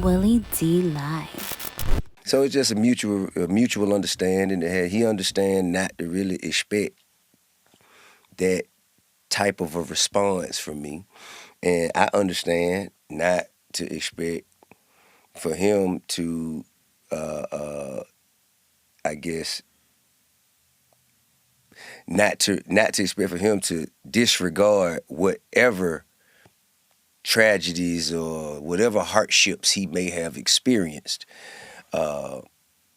Willie D. Live. So it's just a mutual understanding that he understand not to really expect that type of a response from me, and I understand not to expect for him to, I guess, not to expect for him to disregard whatever tragedies or whatever hardships he may have experienced,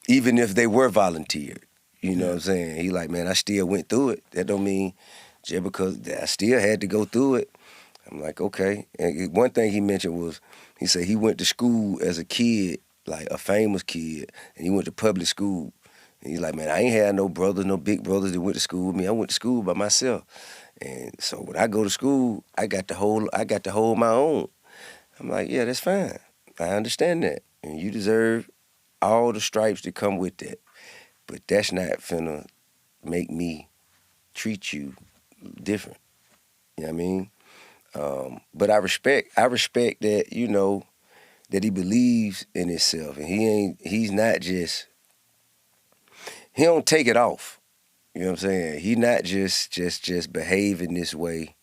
even if they were volunteered. You know what I'm saying? He like, man, I still went through it. That don't mean just because I still had to go through it. I'm like, okay. And one thing he mentioned was, he said he went to school as a kid, like a famous kid, and he went to public school. And he's like, man, I ain't had no brothers, no big brothers that went to school with me. I went to school by myself. And so when I go to school, I got to hold my own. I'm like, yeah, that's fine. I understand that. And you deserve all the stripes that come with that. But that's not finna make me treat you different. You know what I mean? But I respect that, you know, that he believes in himself, and he don't take it off. You know what I'm saying? He not just behaving this way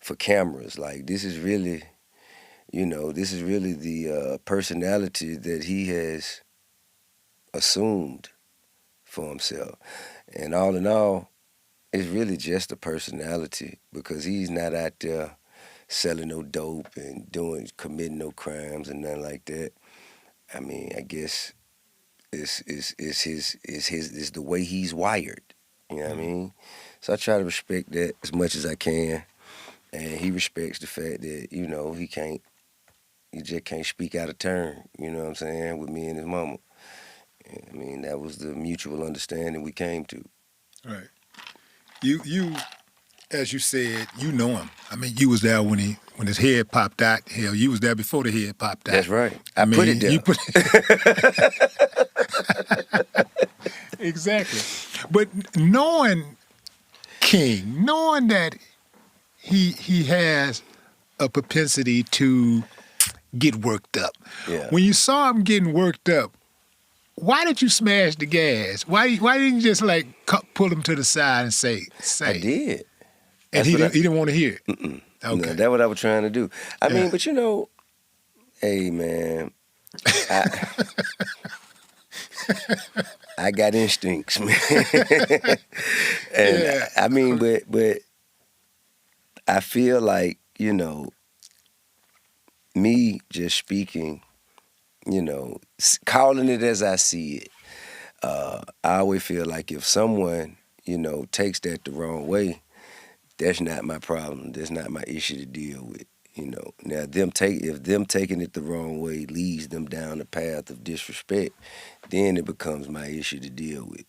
for cameras. Like, this is really the personality that he has assumed for himself. And all in all, it's really just a personality, because he's not out there selling no dope and committing no crimes and nothing like that. I mean, I guess it's the way he's wired. You know what I mean? So I try to respect that as much as I can, and he respects the fact that, you know, he just can't speak out of turn. You know what I'm saying? With me and his mama. I mean, that was the mutual understanding we came to. Right. You, as you said, you know him. I mean, you was there when his head popped out. Hell, you was there before the head popped out. That's right. I mean, put it there. You put Exactly. But knowing King, knowing that he has a propensity to get worked up. Yeah. When you saw him getting worked up, why did you smash the gas? Why didn't you just like pull him to the side and say? I did. And he didn't want to hear it? Mm-mm. Okay. No, that's what I was trying to do. I mean, but you know, hey man, I got instincts, man. And I mean, but I feel like, you know, me just speaking, you know, calling it as I see it, I always feel like if someone, you know, takes that the wrong way, that's not my problem. That's not my issue to deal with. You know, now if them taking it the wrong way leads them down the path of disrespect, then it becomes my issue to deal with.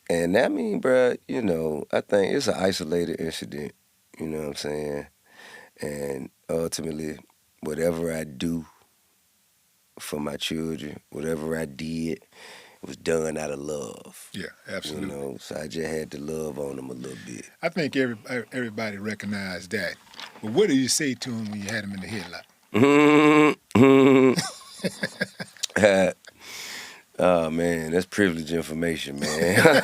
And I mean, bruh, you know, I think it's an isolated incident. You know what I'm saying? And ultimately, whatever I do for my children, whatever I did, it was done out of love. Yeah, absolutely. You know, so I just had to love on them a little bit. I think everybody recognized that. But what did you say to him when you had him in the headlock? Oh man, that's privileged information, man.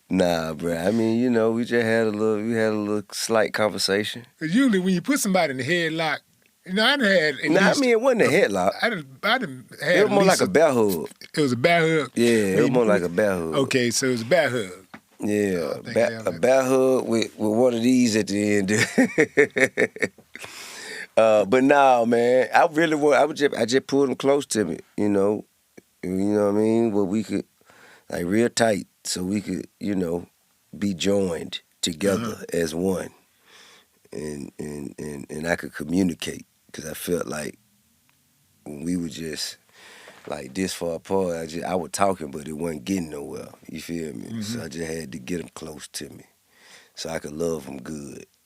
Nah, bro. I mean, you know, we had a little slight conversation. Because usually when you put somebody in the headlock, you know, I done had. I mean, it wasn't a headlock. I done had. It was more like a bear hug. It was a bear hug. Yeah, it was more like a bear hug. Okay, so it was a bear hug. Yeah, a bear hug with one of these at the end. But nah, man, I just pulled him close to me, you know what I mean? Where we could, like, real tight, so we could, you know, be joined together as one, and I could communicate, because I felt like when we were just like this far apart, I was talking, but it wasn't getting nowhere. You feel me? Mm-hmm. So I just had to get him close to me, so I could love him good.